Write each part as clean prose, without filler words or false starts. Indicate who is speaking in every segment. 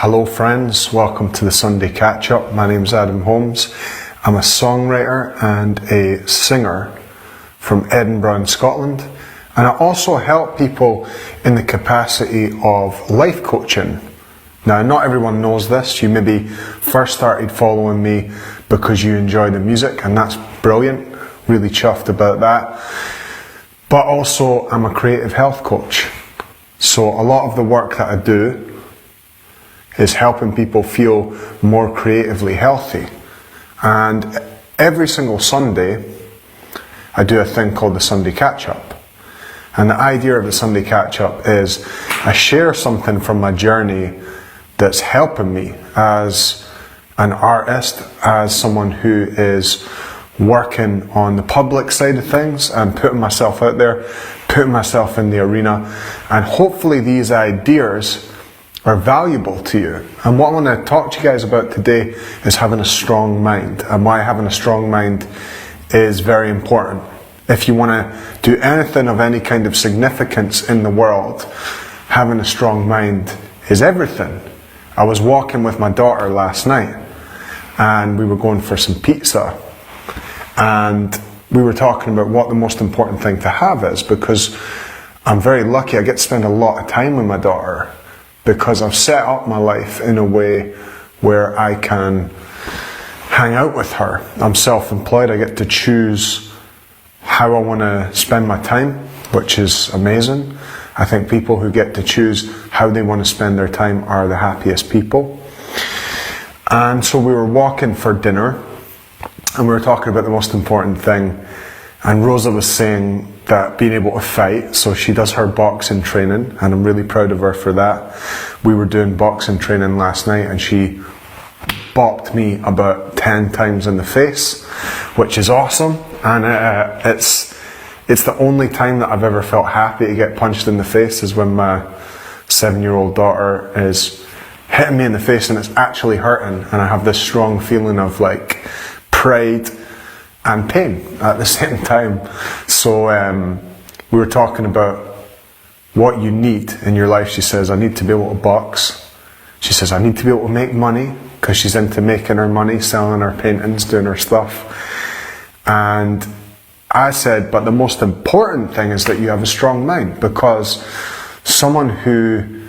Speaker 1: Hello friends, welcome to the Sunday Catch-Up. My name's Adam Holmes. I'm a songwriter and a singer from Edinburgh in Scotland, and I also help people in the capacity of life coaching. Now, not everyone knows this. You maybe first started following me because you enjoy the music, and that's brilliant. Really chuffed about that. But also, I'm a creative health coach. So a lot of the work that I do is helping people feel more creatively healthy. And every single Sunday, I do a thing called the Sunday Catch-Up. And the idea of the Sunday Catch-Up is I share something from my journey that's helping me as an artist, as someone who is working on the public side of things and putting myself out there, putting myself in the arena. And hopefully these ideas are valuable to you. And what I want to talk to you guys about today is having a strong mind, and why having a strong mind is very important. If you want to do anything of any kind of significance in the world, having a strong mind is everything. I was walking with my daughter last night and we were going for some pizza, and we were talking about what the most important thing to have is, because I'm very lucky. I get to spend a lot of time with my daughter because I've set up my life in a way where I can hang out with her. I'm self-employed. I get to choose how I want to spend my time, which is amazing. I think people who get to choose how they want to spend their time are the happiest people. And so we were walking for dinner and we were talking about the most important thing. And Rosa was saying that being able to fight, so she does her boxing training, and I'm really proud of her for that. We were doing boxing training last night and she bopped me about 10 times in the face, which is awesome. And it's the only time that I've ever felt happy to get punched in the face is when my 7-year-old daughter is hitting me in the face and it's actually hurting, and I have this strong feeling of like pride and pain at the same time. So we were talking about what you need in your life. She says, I need to be able to box. She says, I need to be able to make money, because she's into making her money, selling her paintings, doing her stuff. And I said, but the most important thing is that you have a strong mind, because someone who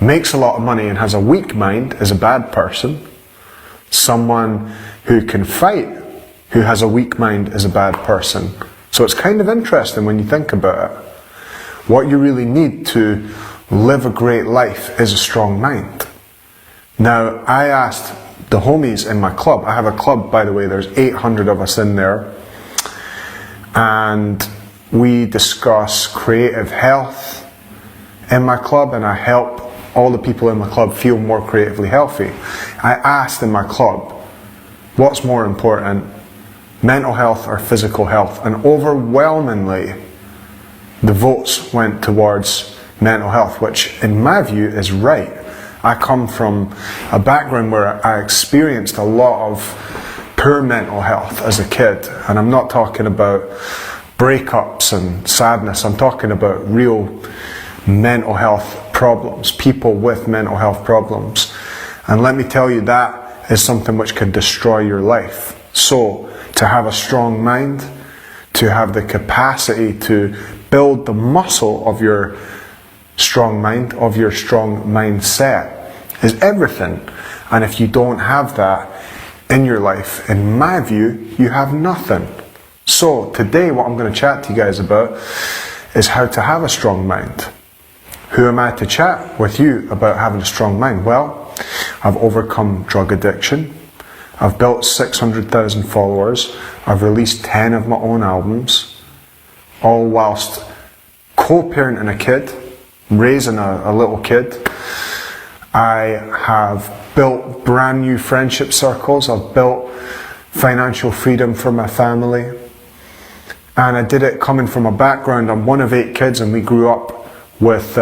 Speaker 1: makes a lot of money and has a weak mind is a bad person. Someone who can fight, who has a weak mind, is a bad person. So it's kind of interesting when you think about it. What you really need to live a great life is a strong mind. Now, I asked the homies in my club. I have a club, by the way, there's 800 of us in there. And we discuss creative health in my club, and I help all the people in my club feel more creatively healthy. I asked in my club, what's more important, mental health or physical health? And overwhelmingly, the votes went towards mental health, which in my view is right. I come from a background where I experienced a lot of poor mental health as a kid. And I'm not talking about breakups and sadness. I'm talking about real mental health problems, people with mental health problems. And let me tell you, that is something which can destroy your life. So, to have a strong mind, to have the capacity to build the muscle of your strong mind, of your strong mindset, is everything. And if you don't have that in your life, in my view, you have nothing. So today what I'm going to chat to you guys about is how to have a strong mind. Who am I to chat with you about having a strong mind? Well, I've overcome drug addiction. I've built 600,000 followers. I've released 10 of my own albums, all whilst co-parenting a kid, raising a little kid. I have built brand new friendship circles. I've built financial freedom for my family. And I did it coming from a background. I'm one of 8 kids, and we grew up with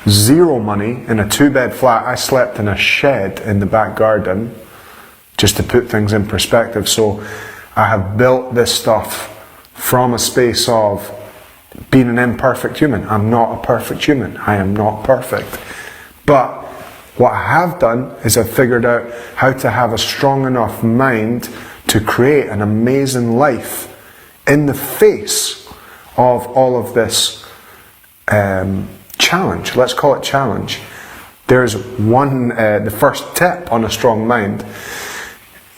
Speaker 1: zero money in a 2-bed flat. I slept in a shed in the back garden, just to put things in perspective. So I have built this stuff from a space of being an imperfect human. I'm not a perfect human. I am not perfect. But What I have done is I've figured out how to have a strong enough mind to create an amazing life in the face of all of this challenge. Let's call it challenge. There's the first tip on a strong mind.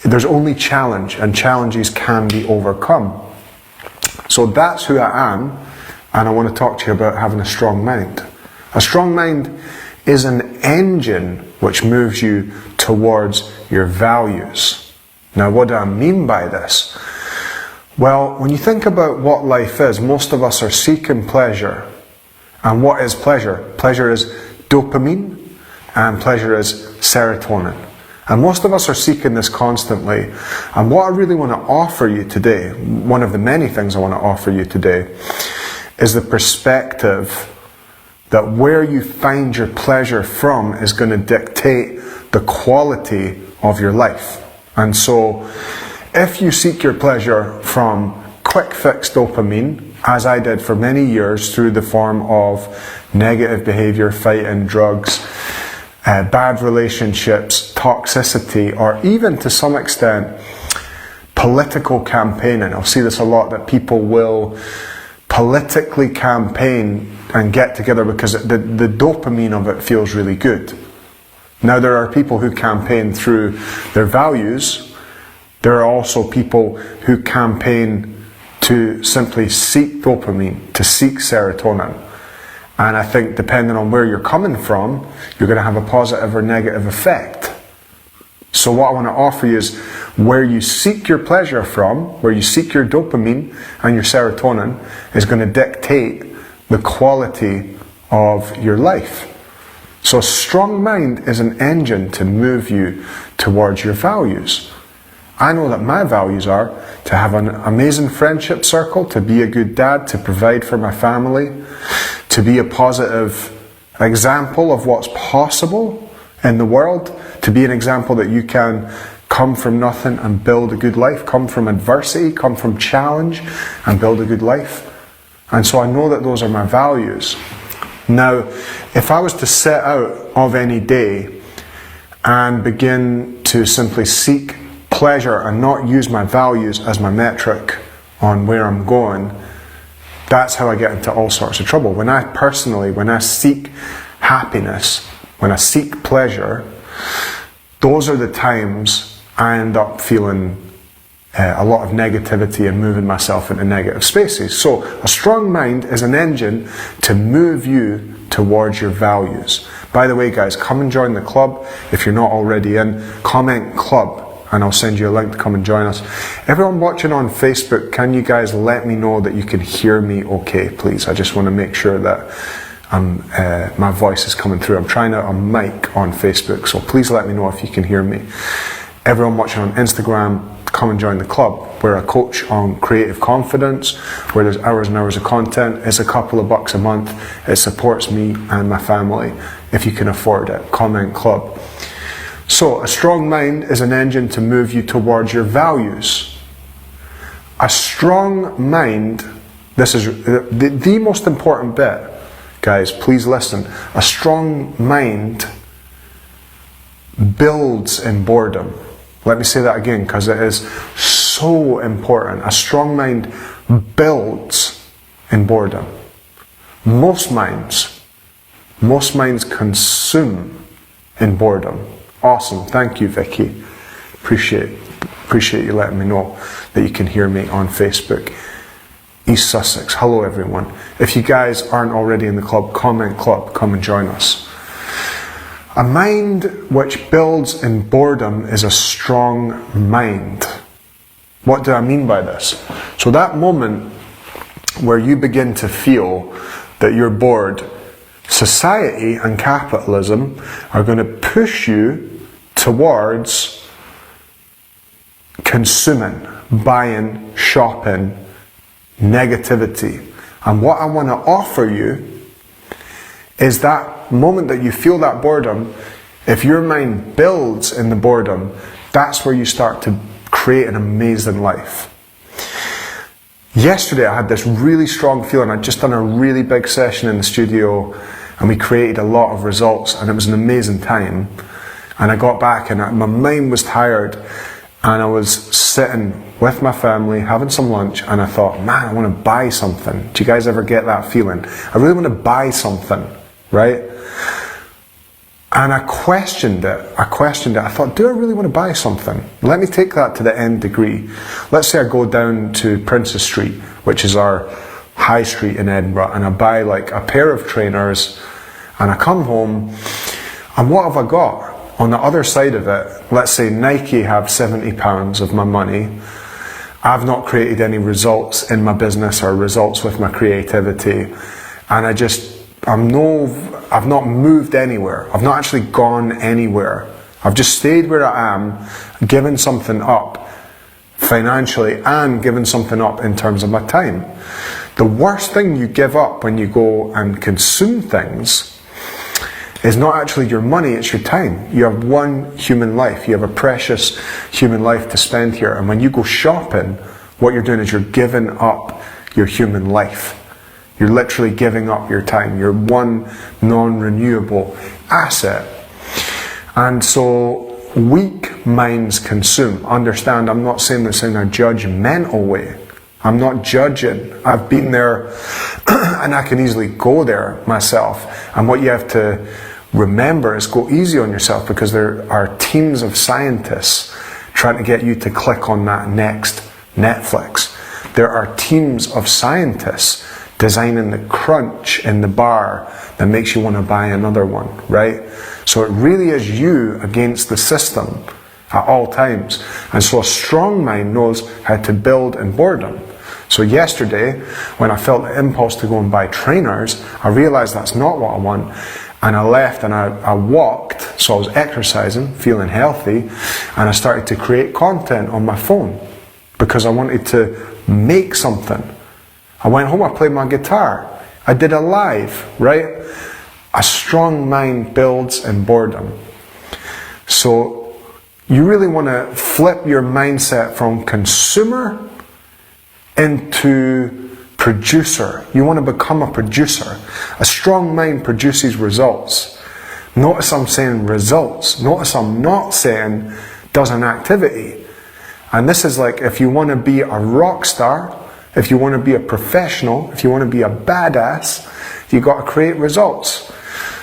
Speaker 1: There's only challenge, and challenges can be overcome. So that's who I am, and I want to talk to you about having a strong mind. A strong mind is an engine which moves you towards your values. Now, what do I mean by this? Well, when you think about what life is, most of us are seeking pleasure. And what is pleasure? Pleasure is dopamine, and pleasure is serotonin. And most of us are seeking this constantly. And what I really want to offer you today, one of the many things I want to offer you today, is the perspective that where you find your pleasure from is going to dictate the quality of your life. And so, if you seek your pleasure from quick fix dopamine, as I did for many years through the form of negative behavior, fighting, drugs, bad relationships, toxicity, or even to some extent political campaigning. I'll see this a lot, that people will politically campaign and get together because the dopamine of it feels really good. Now, there are people who campaign through their values. There are also people who campaign to simply seek dopamine, to seek serotonin. And I think depending on where you're coming from, you're going to have a positive or negative effect. So what I want to offer you is where you seek your pleasure from, where you seek your dopamine and your serotonin, is going to dictate the quality of your life. So a strong mind is an engine to move you towards your values. I know that my values are to have an amazing friendship circle, to be a good dad, to provide for my family, to be a positive example of what's possible in the world, to be an example that you can come from nothing and build a good life, come from adversity, come from challenge and build a good life. And so I know that those are my values. Now, if I was to set out of any day and begin to simply seek pleasure and not use my values as my metric on where I'm going, that's how I get into all sorts of trouble. When I seek happiness, when I seek pleasure, those are the times I end up feeling a lot of negativity and moving myself into negative spaces. So a strong mind is an engine to move you towards your values. By the way, guys, come and join the club. If you're not already in, comment club and I'll send you a link to come and join us. Everyone watching on Facebook, can you guys let me know that you can hear me okay, please? I just want to make sure that my voice is coming through. I'm trying out a mic on Facebook, so please let me know if you can hear me. Everyone watching on Instagram, come and join the club. We're a coach on creative confidence, where there's hours and hours of content. It's a couple of bucks a month. It supports me and my family. If you can afford it, comment club. So a strong mind is an engine to move you towards your values. A strong mind, this is the most important bit, guys, please listen. A strong mind builds in boredom. Let me say that again, because it is so important. A strong mind builds in boredom. Most minds consume in boredom. Awesome, thank you, Vicky. Appreciate you letting me know that you can hear me on Facebook. East Sussex, hello everyone. If you guys aren't already in the club, comment club, come and join us. A mind which builds in boredom is a strong mind. What do I mean by this? So that moment where you begin to feel that you're bored, society and capitalism are going to push you towards consuming, buying, shopping, negativity. And what I want to offer you is that moment that you feel that boredom, if your mind builds in the boredom, that's where you start to create an amazing life. Yesterday I had this really strong feeling. I'd just done a really big session in the studio and we created a lot of results, and it was an amazing time. And I got back and my mind was tired, and I was sitting with my family having some lunch, and I thought, man, I want to buy something. Do you guys ever get that feeling? I really want to buy something, right? And I questioned it. I thought, do I really want to buy something? Let me take that to the nth degree. Let's say I go down to Princess Street, which is our high street in Edinburgh, and I buy like a pair of trainers, and I come home, and what have I got? On the other side of it, let's say Nike have £70 of my money. I've not created any results in my business or results with my creativity, and I've not moved anywhere. I've not actually gone anywhere. I've just stayed where I am, given something up financially and given something up in terms of my time. The worst thing you give up when you go and consume things is not actually your money, it's your time. You have one human life. You have a precious human life to spend here. And when you go shopping, what you're doing is you're giving up your human life. You're literally giving up your time. You're one non-renewable asset. And so weak minds consume. Understand, I'm not saying this in a judgmental way. I'm not judging. I've been there and I can easily go there myself. And what you have to remember is go easy on yourself, because there are teams of scientists trying to get you to click on that next Netflix. There are teams of scientists designing the crunch in the bar that makes you want to buy another one, right? So it really is you against the system at all times. And so a strong mind knows how to build in boredom. So yesterday, when I felt the impulse to go and buy trainers, I realized that's not what I want. And I left and I walked, so I was exercising, feeling healthy, and I started to create content on my phone because I wanted to make something. I went home, I played my guitar. I did a live, right? A strong mind builds in boredom. So you really want to flip your mindset from consumer into producer. You want to become a producer. A strong mind produces results. Notice I'm saying results. Notice I'm not saying does an activity. And this is like if you want to be a rock star, if you want to be a professional, if you want to be a badass, you got to create results.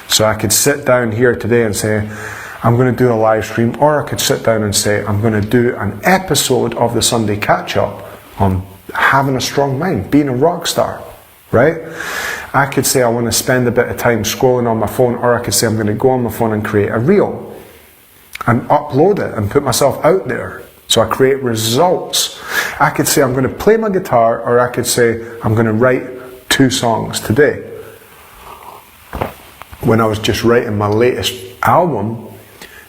Speaker 1: So I could sit down here today and say, I'm going to do a live stream, or I could sit down and say, I'm going to do an episode of the Sunday Catch-Up on having a strong mind, being a rock star, right? I could say I want to spend a bit of time scrolling on my phone, or I could say I'm going to go on my phone and create a reel and upload it and put myself out there. So I create results. I could say I'm going to play my guitar, or I could say I'm going to write 2 songs today. When I was just writing my latest album,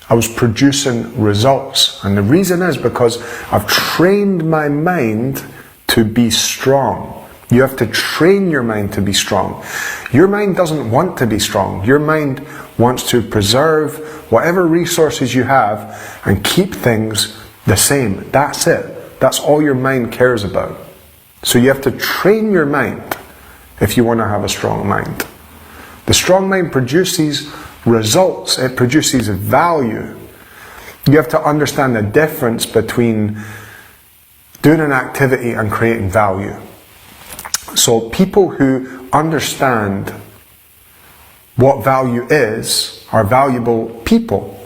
Speaker 1: I was producing results. And the reason is because I've trained my mind to be strong. You have to train your mind to be strong. Your mind doesn't want to be strong. Your mind wants to preserve whatever resources you have and keep things the same. That's it. That's all your mind cares about. So you have to train your mind if you want to have a strong mind. The strong mind produces results. It produces value. You have to understand the difference between doing an activity and creating value. So people who understand what value is are valuable people.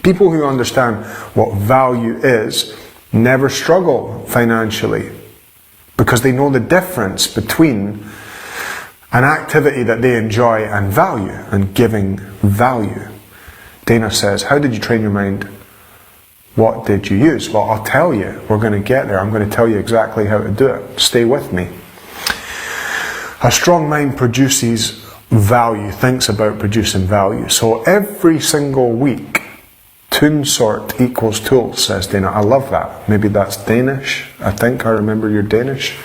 Speaker 1: People who understand what value is never struggle financially because they know the difference between an activity that they enjoy and value, and giving value. Dana says, how did you train your mind? What did you use? Well, I'll tell you. We're going to get there. I'm going to tell you exactly how to do it. Stay with me. A strong mind produces value, thinks about producing value. So every single week, Toonsort equals tools, says Dana. I love that. Maybe that's Danish. I think I remember you're Danish.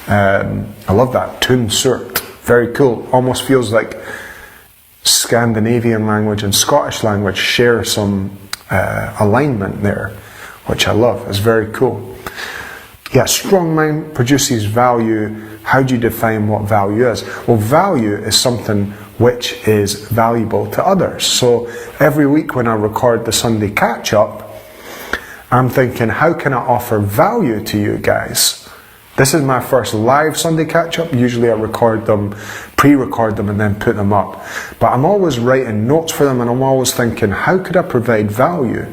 Speaker 1: I love that. Toonsort. Very cool. Almost feels like Scandinavian language and Scottish language share some alignment there, which I love. It's very cool. Yeah, strong mind produces value. How do you define what value is? Well, value is something which is valuable to others. So every week when I record the Sunday catch-up, I'm thinking, how can I offer value to you guys? This is my first live Sunday catch-up. Usually I record them, pre-record them and then put them up. But I'm always writing notes for them, and I'm always thinking, how could I provide value?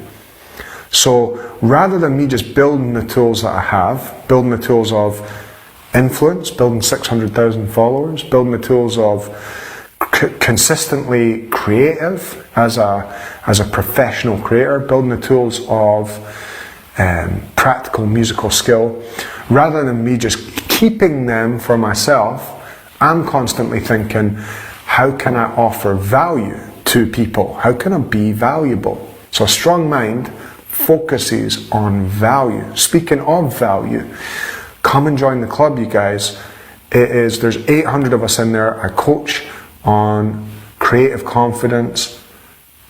Speaker 1: So rather than me just building the tools that I have, building the tools of influence, building 600,000 followers, building the tools of consistently creative as a professional creator, building the tools of practical musical skill, rather than me just keeping them for myself, I'm constantly thinking, how can I offer value to people? How can I be valuable? So a strong mind focuses on value. Speaking of value, come and join the club, you guys. There's 800 of us in there. I coach on creative confidence.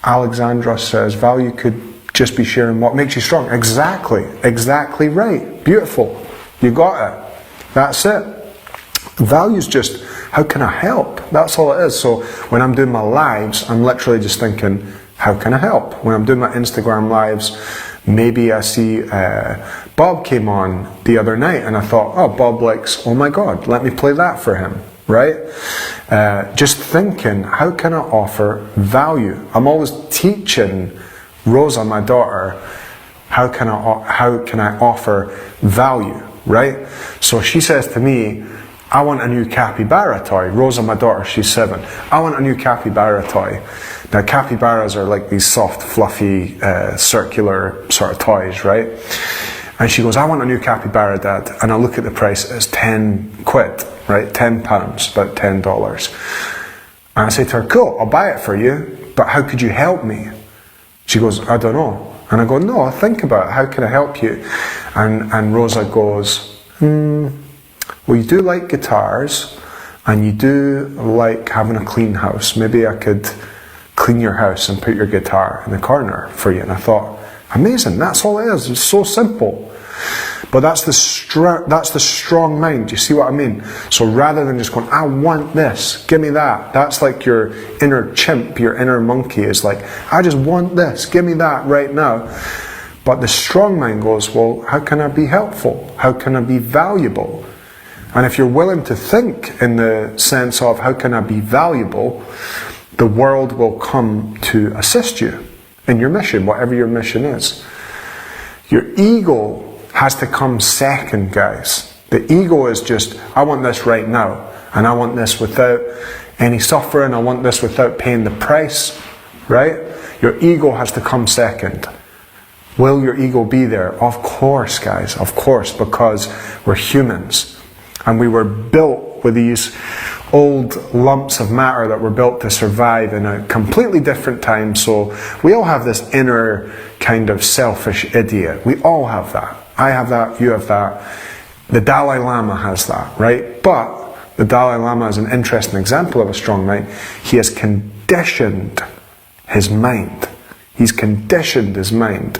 Speaker 1: Alexandra says value could just be sharing what makes you strong. Exactly right. Beautiful. You got it. That's it. Value's just, how can I help? That's all it is. So when I'm doing my lives, I'm literally just thinking, how can I help? When I'm doing my Instagram lives, maybe I see Bob came on the other night and I thought, oh, Bob likes, oh my God, let me play that for him, right? Just thinking, how can I offer value? I'm always teaching Rosa, my daughter, how can I offer value, right? So she says to me, I want a new capybara toy. Rosa, my daughter, she's 7. I want a new capybara toy. Now, capybaras are like these soft, fluffy, circular sort of toys, right? And she goes, I want a new capybara, Dad. And I look at the price, it's 10 quid, right? £10, about $10. And I say to her, cool, I'll buy it for you, but how could you help me? She goes, I don't know. And I go, no, think about it. How can I help you? And Rosa goes, well, you do like guitars, and you do like having a clean house. Maybe I could clean your house and put your guitar in the corner for you. And I thought, amazing, that's all it is. It's so simple. But that's the strong mind. You see what I mean? So rather than just going, I want this, give me that. That's like your inner chimp, your inner monkey is like, I just want this, give me that right now. But the strong mind goes, well, how can I be helpful? How can I be valuable? And if you're willing to think in the sense of how can I be valuable, the world will come to assist you in your mission, whatever your mission is. Your ego has to come second, guys. The ego is just, I want this right now, and I want this without any suffering, I want this without paying the price, right? Your ego has to come second. Will your ego be there? Of course, guys, of course, because we're humans, and we were built with these old lumps of matter that were built to survive in a completely different time. So we all have this inner kind of selfish idiot. We all have that. I have that, you have that. The Dalai Lama has that, right? But the Dalai Lama is an interesting example of a strong mind. He has conditioned his mind. He's conditioned his mind.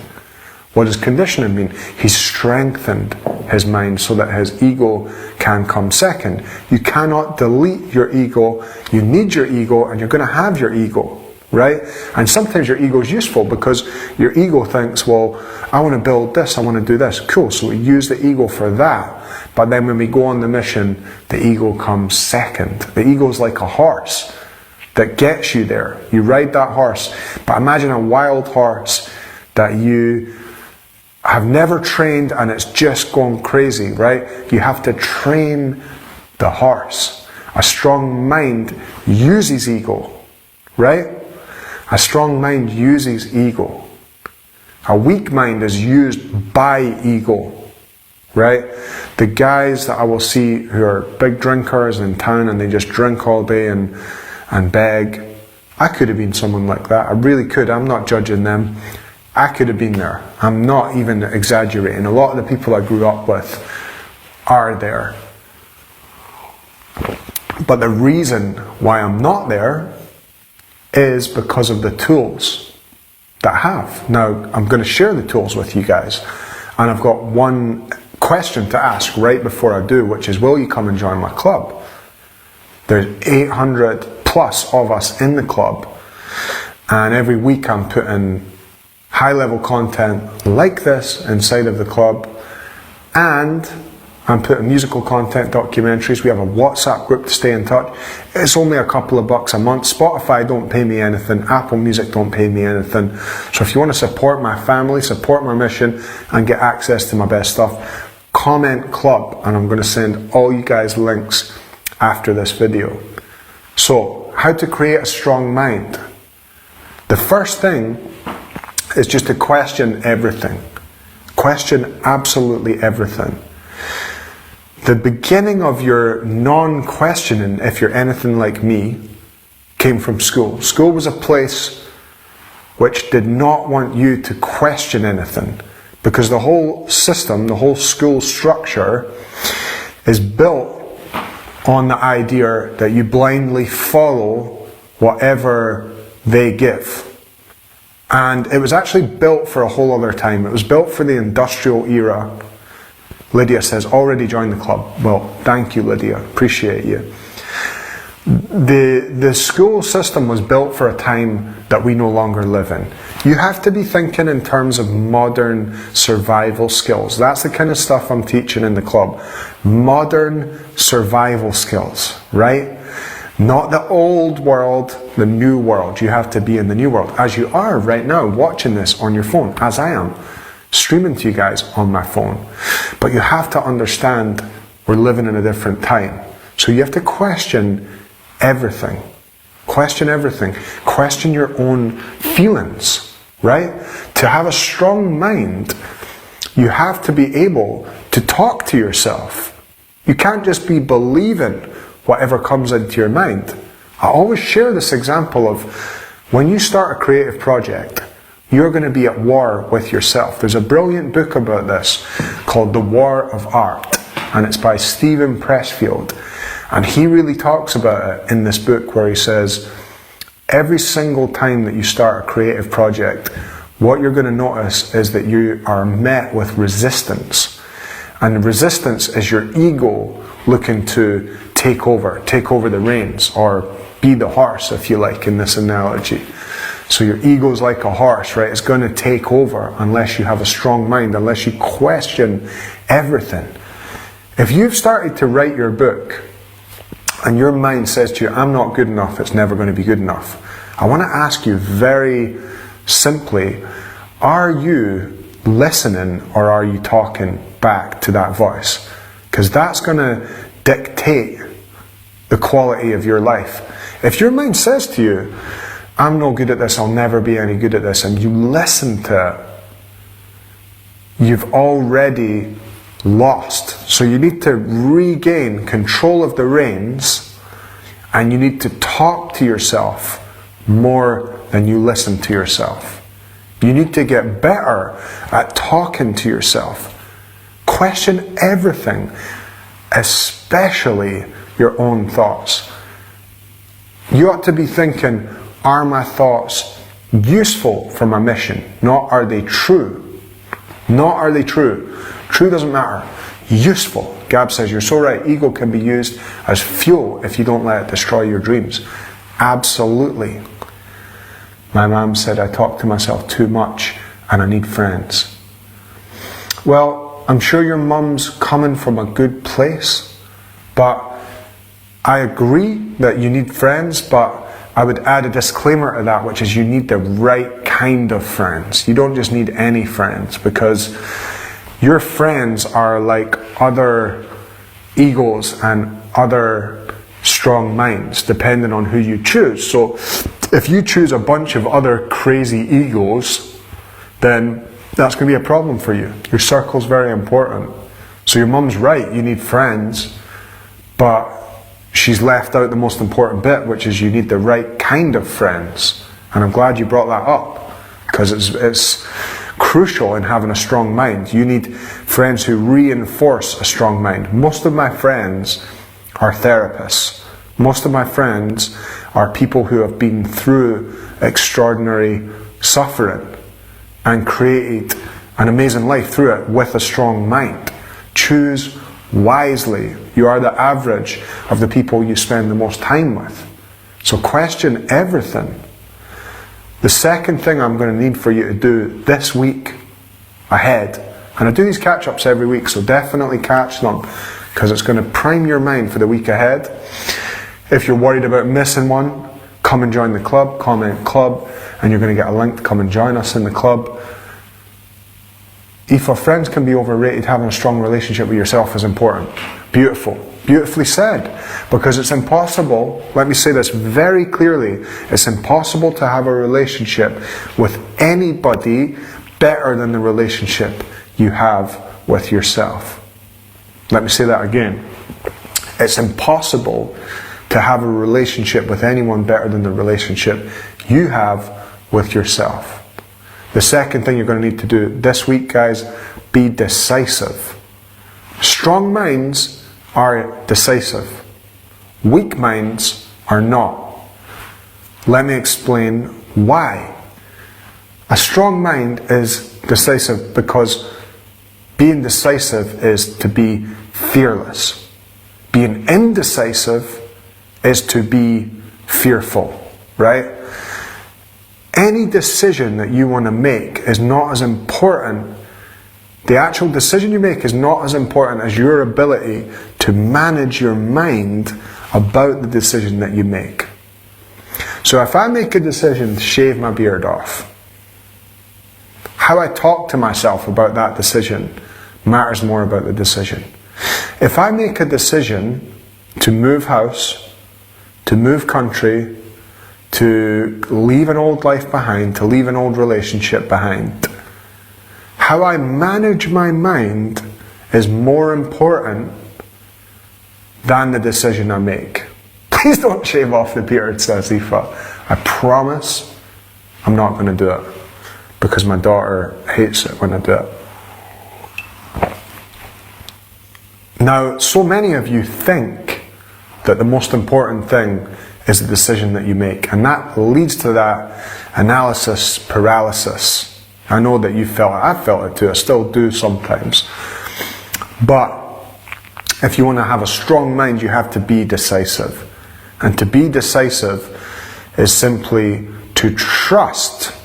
Speaker 1: What does conditioning mean? He's strengthened his mind so that his ego can come second. You cannot delete your ego. You need your ego, and you're going to have your ego, right? And sometimes your ego is useful because your ego thinks, well, I want to build this, I want to do this. Cool, so we use the ego for that. But then when we go on the mission, the ego comes second. The ego is like a horse that gets you there. You ride that horse. But imagine a wild horse that you have never trained and it's just gone crazy, right? You have to train the horse. A strong mind uses ego, right? A strong mind uses ego. A weak mind is used by ego, right? The guys that I will see who are big drinkers in town and they just drink all day and beg, I could have been someone like that. I really could. I'm not judging them. I could have been there. I'm not even exaggerating. A lot of the people I grew up with are there. But the reason why I'm not there is because of the tools that I have. Now, I'm going to share the tools with you guys. And I've got one question to ask right before I do, which is, will you come and join my club? There's 800 plus of us in the club. And every week I'm putting high-level content like this inside of the club, and I'm putting musical content, documentaries. We have a WhatsApp group to stay in touch. It's only a couple of bucks a month. Spotify don't pay me anything. Apple Music don't pay me anything. So if you want to support my family, support my mission, and get access to my best stuff, comment club, and I'm going to send all you guys links after this video. So, how to create a strong mind. The first thing is just to question everything. Question absolutely everything. The beginning of your non-questioning, if you're anything like me, came from school. School was a place which did not want you to question anything, because the whole system, the whole school structure is built on the idea that you blindly follow whatever they give. And it was actually built for a whole other time. It was built for the industrial era. Lydia says, already joined the club. Well, thank you, Lydia. Appreciate you. The school system was built for a time that we no longer live in. You have to be thinking in terms of modern survival skills. That's the kind of stuff I'm teaching in the club. Modern survival skills, right? Not the old world, the new world. You have to be in the new world, as you are right now, watching this on your phone, as I am, streaming to you guys on my phone. But you have to understand we're living in a different time. So you have to question everything. Question everything. Question your own feelings, right? To have a strong mind, you have to be able to talk to yourself. You can't just be believing whatever comes into your mind. I always share this example of when you start a creative project, you're going to be at war with yourself. There's a brilliant book about this called The War of Art, and it's by Stephen Pressfield. And he really talks about it in this book, where he says, every single time that you start a creative project, what you're going to notice is that you are met with resistance. And resistance is your ego looking to take over the reins, or be the horse, if you like, in this analogy. So your ego's like a horse, right? It's going to take over unless you have a strong mind, unless you question everything. If you've started to write your book and your mind says to you, I'm not good enough, it's never going to be good enough, I want to ask you very simply, are you listening or are you talking back to that voice? Because that's going to dictate the quality of your life. If your mind says to you, I'm no good at this, I'll never be any good at this, and you listen to it, you've already lost. So you need to regain control of the reins, and you need to talk to yourself more than you listen to yourself. You need to get better at talking to yourself. Question everything, especially your own thoughts. You ought to be thinking, are my thoughts useful for my mission? Not are they true. Not are they true. True doesn't matter. Useful. Gab says, you're so right. Ego can be used as fuel if you don't let it destroy your dreams. Absolutely. My mum said I talk to myself too much and I need friends. Well, I'm sure your mum's coming from a good place, but I agree that you need friends, but I would add a disclaimer to that, which is you need the right kind of friends. You don't just need any friends, because your friends are like other egos and other strong minds, depending on who you choose. So if you choose a bunch of other crazy egos, then that's going to be a problem for you. Your circle's very important. So your mum's right, you need friends, but she's left out the most important bit, which is you need the right kind of friends. And I'm glad you brought that up, because it's crucial in having a strong mind. You need friends who reinforce a strong mind. Most of my friends are therapists. Most of my friends are people who have been through extraordinary suffering and created an amazing life through it with a strong mind. Choose wisely. You are the average of the people you spend the most time with. So question everything. The second thing I'm going to need for you to do this week ahead, and I do these catch-ups every week, so definitely catch them, because it's going to prime your mind for the week ahead. If you're worried about missing one, come and join the club, comment club, and you're going to get a link to come and join us in the club. Aoife, friends can be overrated. Having a strong relationship with yourself is important. Beautiful. Beautifully said. Because it's impossible, let me say this very clearly, it's impossible to have a relationship with anybody better than the relationship you have with yourself. Let me say that again. It's impossible to have a relationship with anyone better than the relationship you have with yourself. The second thing you're going to need to do this week, guys, be decisive. Strong minds are decisive. Weak minds are not. Let me explain why. A strong mind is decisive because being decisive is to be fearless. Being indecisive is to be fearful, right? Any decision that you want to make is not as important. The actual decision you make is not as important as your ability to manage your mind about the decision that you make. So if I make a decision to shave my beard off, how I talk to myself about that decision matters more about the decision. If I make a decision to move house, to move country, to leave an old life behind, to leave an old relationship behind, how I manage my mind is more important than the decision I make. Please don't shave off the beard, says Aoife. I promise I'm not going to do it, because my daughter hates it when I do it. Now, so many of you think that the most important thing is the decision that you make, and that leads to that analysis paralysis. I know that you felt it, I felt it too, I still do sometimes. But if you want to have a strong mind, you have to be decisive. And to be decisive is simply to trust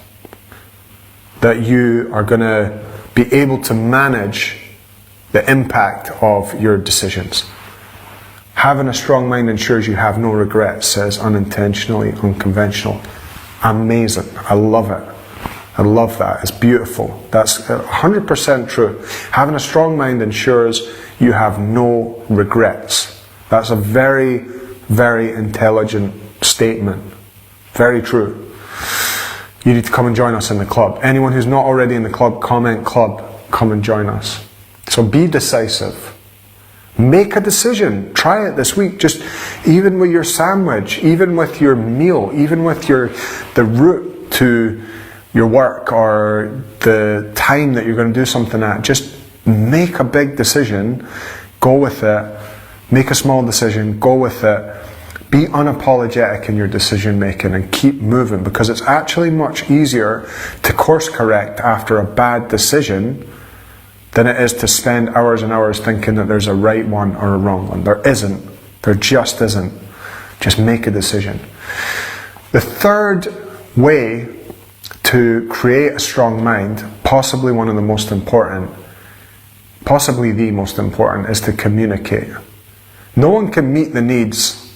Speaker 1: that you are going to be able to manage the impact of your decisions. Having a strong mind ensures you have no regrets, says unintentionally unconventional. Amazing. I love it. I love that. It's beautiful. That's 100% true. Having a strong mind ensures you have no regrets. That's a very, very intelligent statement. Very true. You need to come and join us in the club. Anyone who's not already in the club, comment club. Come and join us. So be decisive. Make a decision. Try it this week. Just even with your sandwich, even with your meal, even with the route to your work or the time that you're going to do something at. Just make a big decision. Go with it. Make a small decision. Go with it. Be unapologetic in your decision making and keep moving, because it's actually much easier to course correct after a bad decision than it is to spend hours and hours thinking that there's a right one or a wrong one. There isn't. There just isn't. Just make a decision. The third way to create a strong mind, possibly one of the most important, possibly the most important, is to communicate. No one can meet the needs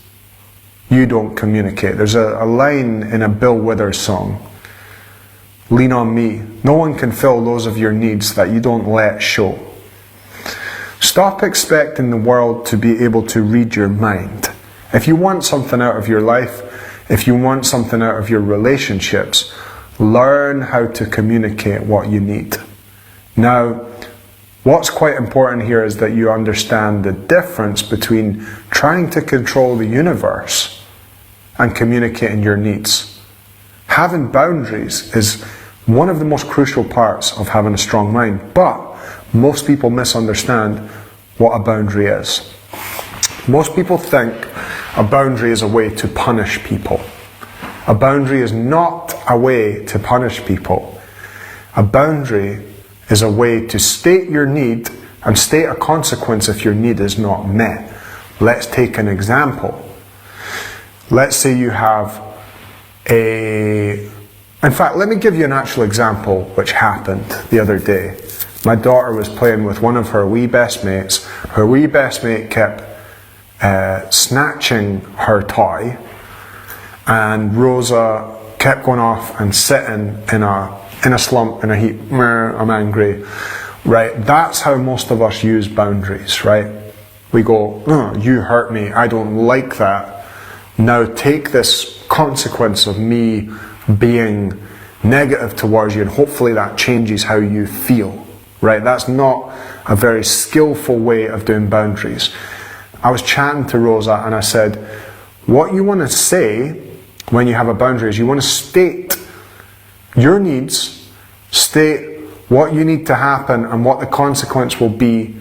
Speaker 1: you don't communicate. There's a line in a Bill Withers song, "Lean on me." No one can fill those of your needs that you don't let show. Stop expecting the world to be able to read your mind. If you want something out of your life, if you want something out of your relationships, learn how to communicate what you need. Now, what's quite important here is that you understand the difference between trying to control the universe and communicating your needs. Having boundaries is one of the most crucial parts of having a strong mind, but most people misunderstand what a boundary is. Most people think a boundary is a way to punish people. A boundary is not a way to punish people. A boundary is a way to state your need and state a consequence if your need is not met. Let's take an example. let's say you have in fact, let me give you an actual example which happened the other day. My daughter was playing with one of her wee best mates. Her wee best mate kept snatching her toy, and Rosa kept going off and sitting in a slump, in a heap. I'm angry. Right? That's how most of us use boundaries, right? We go, oh, you hurt me, I don't like that. Now take this consequence of me being negative towards you, and hopefully that changes how you feel, right? That's not a very skillful way of doing boundaries. I was chatting to Rosa and I said, what you want to say when you have a boundary is you want to state your needs, state what you need to happen and what the consequence will be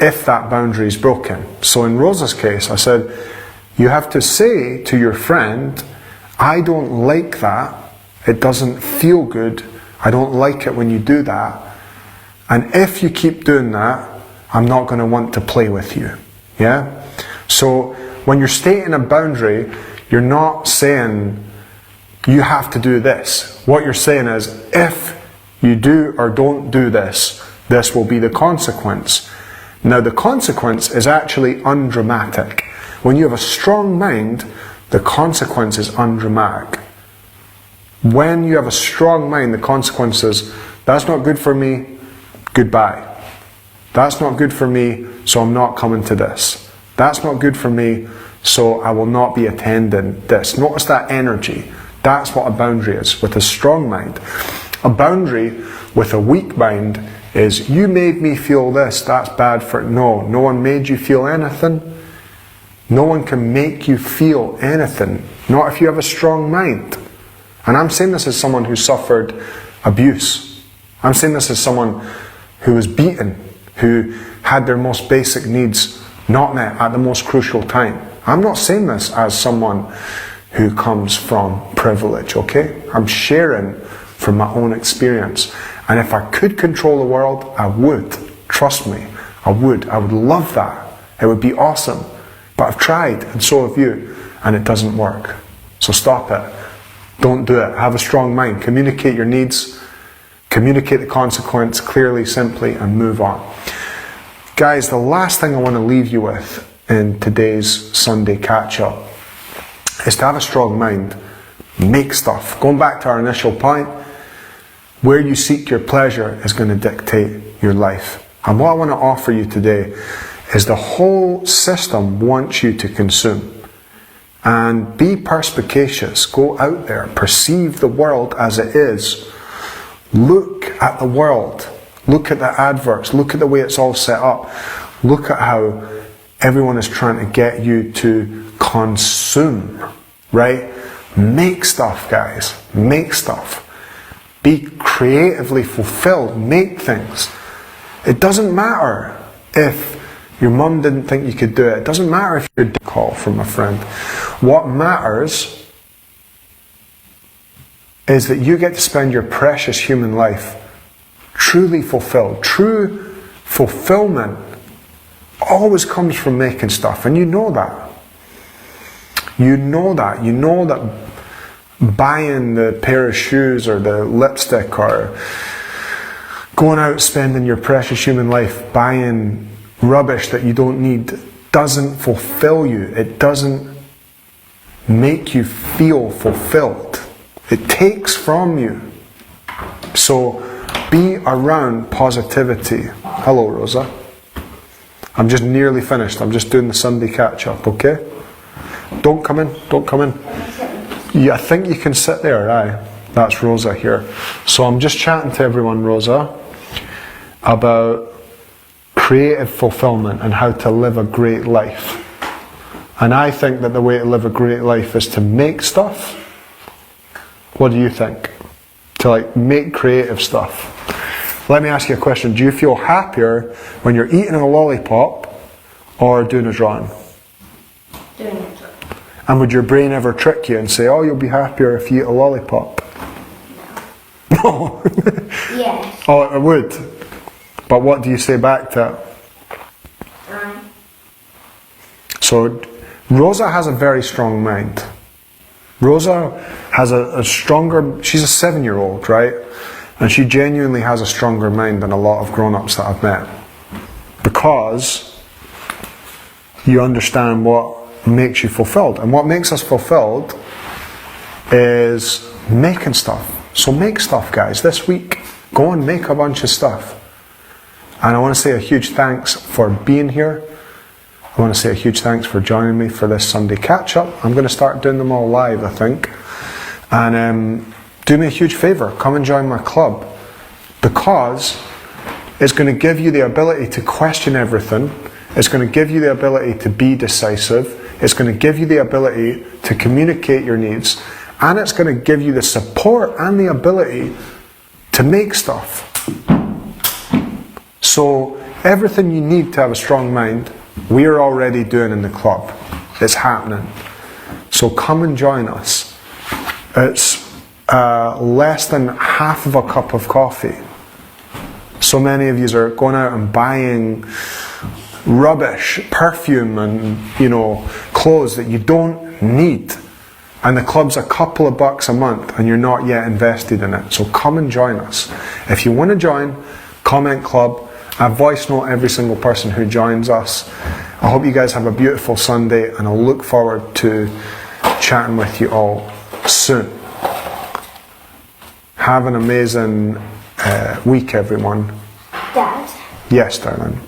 Speaker 1: if that boundary is broken. So in Rosa's case, I said, you have to say to your friend, I don't like that, it doesn't feel good, I don't like it when you do that, and if you keep doing that, I'm not going to want to play with you. Yeah? So when you're stating a boundary, you're not saying you have to do this. What you're saying is, if you do or don't do this, this will be the consequence. Now the consequence is actually undramatic. When you have a strong mind, the consequence is undramatic. When you have a strong mind, the consequence is, that's not good for me, goodbye. That's not good for me, so I'm not coming to this. That's not good for me, so I will not be attending this. Notice that energy. That's what a boundary is with a strong mind. A boundary with a weak mind is, you made me feel this, that's bad for it. No one made you feel anything. No one can make you feel anything. Not if you have a strong mind. And I'm saying this as someone who suffered abuse. I'm saying this as someone who was beaten, who had their most basic needs not met at the most crucial time. I'm not saying this as someone who comes from privilege, okay? I'm sharing from my own experience. And if I could control the world, I would. Trust me, I would. I would love that. It would be awesome. But I've tried, and so have you, and it doesn't work. So stop it. Don't do it. Have a strong mind. Communicate your needs. Communicate the consequence clearly, simply, and move on. Guys, the last thing I want to leave you with in today's Sunday catch-up is to have a strong mind. Make stuff. Going back to our initial point, where you seek your pleasure is going to dictate your life. And what I want to offer you today is the whole system wants you to consume. And be perspicacious. Go out there. Perceive the world as it is. Look at the world. Look at the adverts. Look at the way it's all set up. Look at how everyone is trying to get you to consume. Right? Make stuff, guys. Make stuff. Be creatively fulfilled. Make things. It doesn't matter if your mum didn't think you could do it. It doesn't matter if you get a call from a friend. What matters is that you get to spend your precious human life truly fulfilled. True fulfillment always comes from making stuff, and you know that. You know that. You know that buying the pair of shoes or the lipstick or going out spending your precious human life buying rubbish that you don't need doesn't fulfill you. It doesn't make you feel fulfilled. It takes from you. So be around positivity. Hello, Rosa. I'm just nearly finished. I'm just doing the Sunday catch-up, okay? Don't come in. Don't come in. Yeah, I think you can sit there, aye. That's Rosa here. So I'm just chatting to everyone, Rosa, about creative fulfillment and how to live a great life. And I think that the way to live a great life is to make stuff. What do you think? To make creative stuff. Let me ask you a question. Do you feel happier when you're eating a lollipop or doing a drawing?
Speaker 2: Doing it.
Speaker 1: And would your brain ever trick you and say, oh, you'll be happier if you eat a lollipop? No.
Speaker 2: Yes.
Speaker 1: Oh, it would. But what do you say back to it? So Rosa has a very strong mind. Rosa has a stronger, she's a 7-year-old, right? And she genuinely has a stronger mind than a lot of grown-ups that I've met. Because you understand what makes you fulfilled. And what makes us fulfilled is making stuff. So make stuff, guys. This week, go and make a bunch of stuff. And I want to say a huge thanks for being here. I want to say a huge thanks for joining me for this Sunday catch-up. I'm going to start doing them all live, I think. And do me a huge favour. Come and join my club. Because it's going to give you the ability to question everything. It's going to give you the ability to be decisive. It's going to give you the ability to communicate your needs. And it's going to give you the support and the ability to make stuff. So everything you need to have a strong mind, we are already doing in the club. It's happening. So come and join us. It's less than half of a cup of coffee. So many of you are going out and buying rubbish, perfume and, clothes that you don't need. And the club's a couple of bucks a month and you're not yet invested in it. So come and join us. If you want to join, comment club. I voice note every single person who joins us. I hope you guys have a beautiful Sunday and I'll look forward to chatting with you all soon. Have an amazing week, everyone.
Speaker 2: Dad?
Speaker 1: Yes, darling.